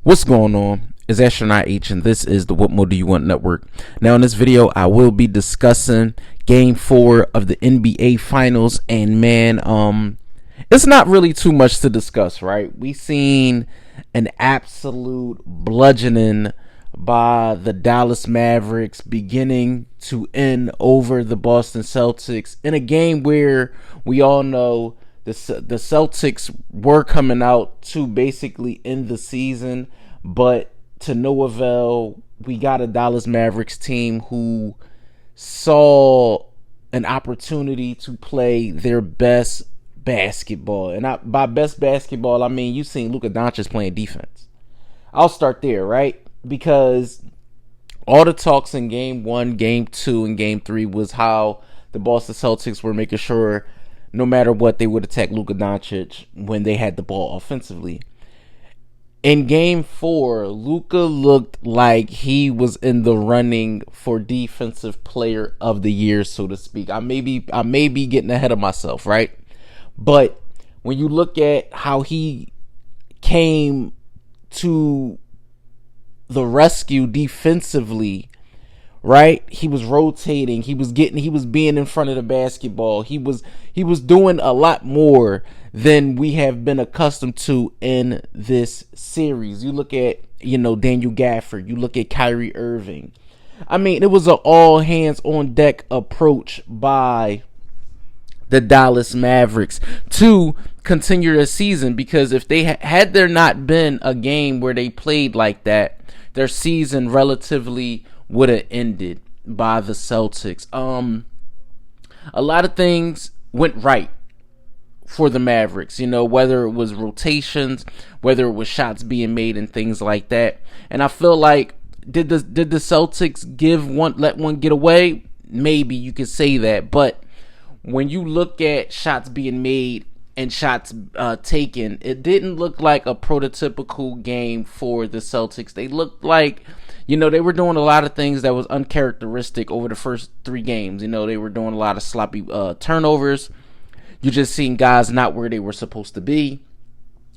What's going on? It's Astronaut H, and this is the What More Do You Want Network. Now, in this video, I will be discussing Game 4 of the NBA Finals, and man, it's not really too much to discuss, right? We seen an absolute bludgeoning by the Dallas Mavericks beginning to end over the Boston Celtics in a game where we all know the Celtics were coming out to basically end the season, but to no avail. We got a Dallas Mavericks team who saw an opportunity to play their best basketball. And by best basketball, I mean you've seen Luka Doncic playing defense. I'll start there, right? Because all the talks in Game 1, Game 2, and Game 3 was how the Boston Celtics were making sure no matter what, they would attack Luka Doncic when they had the ball offensively. In Game 4, Luka looked like he was in the running for Defensive Player of the Year, so to speak. I may be getting ahead of myself, right? But when you look at how he came to the rescue defensively, right? He was rotating. He was being in front of the basketball. He was doing a lot more than we have been accustomed to in this series. You look at, Daniel Gafford. You look at Kyrie Irving. I mean, it was an all hands on deck approach by the Dallas Mavericks to continue their season, because if they had there not been a game where they played like that, their season relatively would have ended by the Celtics. A lot of things went right for the Mavericks, whether it was rotations, whether it was shots being made and things like that. And I feel like did the Celtics let one get away? Maybe you could say that, but when you look at shots being made and shots taken, it didn't look like a prototypical game for the Celtics. They looked like, they were doing a lot of things that was uncharacteristic over the first 3 games. They were doing a lot of sloppy turnovers. You just seen guys not where they were supposed to be.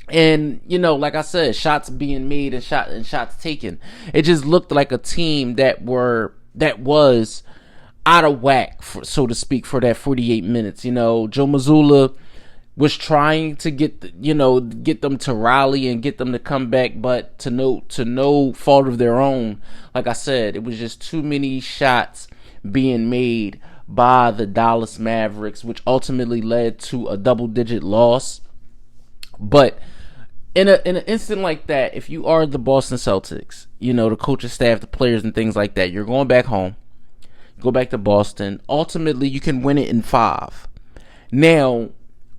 And, like I said, shots being made and shots taken. It just looked like a team that was out of whack, so to speak, for that 48 minutes. Joe Mazzulla was trying to get them to rally and get them to come back, but to no fault of their own. Like I said, it was just too many shots being made by the Dallas Mavericks, which ultimately led to a double-digit loss. But in an instant like that, if you are the Boston Celtics, the coaching staff, the players, and things like that, you're going back home. Go back to Boston. Ultimately, you can win it in 5. Now,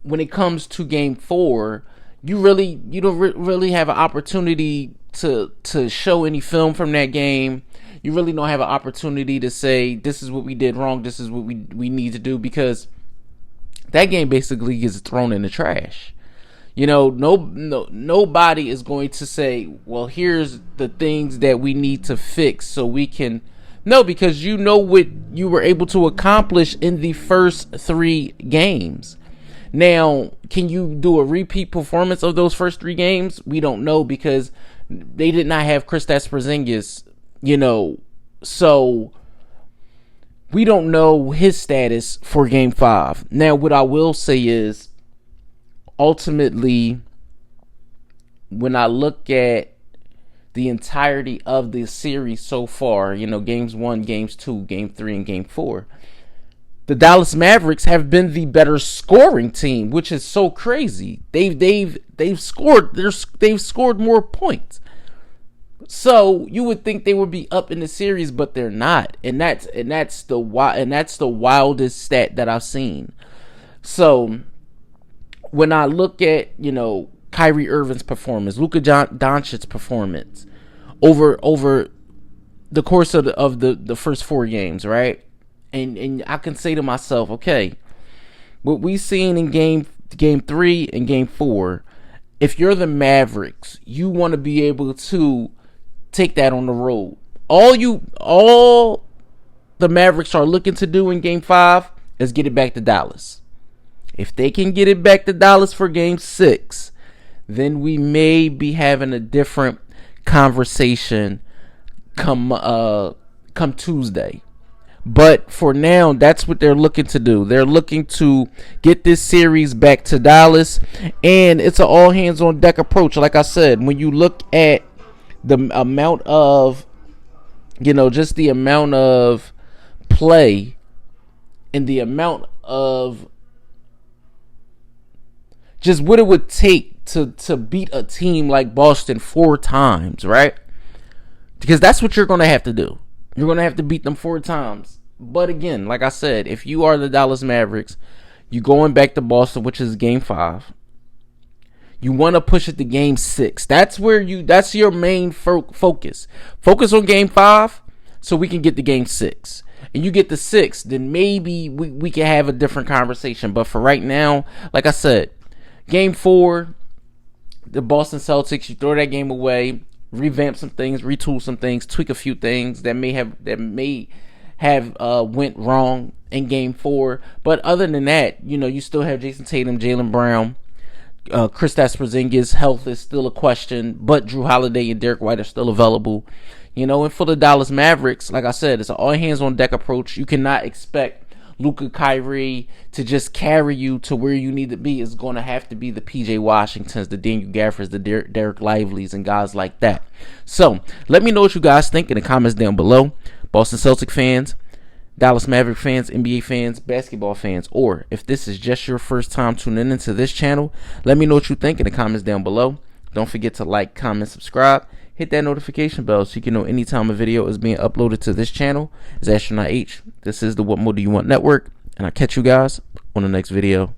when it comes to Game 4, you don't really have an opportunity to show any film from that game. You really don't have an opportunity to say this is what we did wrong, this is what we need to do, because that game basically gets thrown in the trash. Nobody is going to say, well, here's the things that we need to fix so we can. No, because what you were able to accomplish in the first 3 games. Now, can you do a repeat performance of those first 3 games? We don't know, because they did not have Kristaps Porzingis, so we don't know his status for Game 5. Now, what I will say is, ultimately, when I look at the entirety of the series so far, Games 1, Games 2, Game 3, and Game 4, the Dallas Mavericks have been the better scoring team, which is so crazy. They've scored more points. So you would think they would be up in the series, but they're not, and that's the wildest stat that I've seen. So when I look at Kyrie Irving's performance, Luka Doncic's performance over the course of the first 4 games, right? And I can say to myself, okay, what we seen in game 3 and Game 4, if you're the Mavericks, you want to be able to take that on the road. All the Mavericks are looking to do in Game 5 is get it back to Dallas. If they can get it back to Dallas for Game 6, then we may be having a different conversation come Tuesday. But for now, that's what they're looking to do. They're looking to get this series back to Dallas, and it's an all hands on deck approach. Like I said, when you look at the amount of, just the amount of play and the amount of just what it would take to beat a team like Boston 4 times, right? Because that's what you're going to have to do. You're going to have to beat them 4 times. But again, like I said, if you are the Dallas Mavericks, you're going back to Boston, which is game 5. You want to push it to game 6. That's your main focus. Focus on game 5 so we can get to game 6. And you get the 6, then maybe we can have a different conversation. But for right now, like I said, game 4, the Boston Celtics, you throw that game away, revamp some things, retool some things, tweak a few things that may have went wrong in game 4. But other than that, you still have Jason Tatum, Jaylen Brown, Kristaps Porzingis' health is still a question, but Drew Holiday and Derek White are still available. And for the Dallas Mavericks, like I said, it's an all hands on deck approach. You cannot expect Luka, Kyrie to just carry you to where you need to be. It's going to have to be the PJ Washingtons, the Daniel Gaffors, the Derek Lively's, and guys like that. So let me know what you guys think in the comments down below. Boston Celtic fans, Dallas Maverick fans, NBA fans, basketball fans, or if this is just your first time tuning into this channel, let me know what you think in the comments down below. Don't forget to like, comment, subscribe. Hit that notification bell so you can know anytime a video is being uploaded to this channel. It's Astronaut H. This is the What More Do You Want Network, and I'll catch you guys on the next video.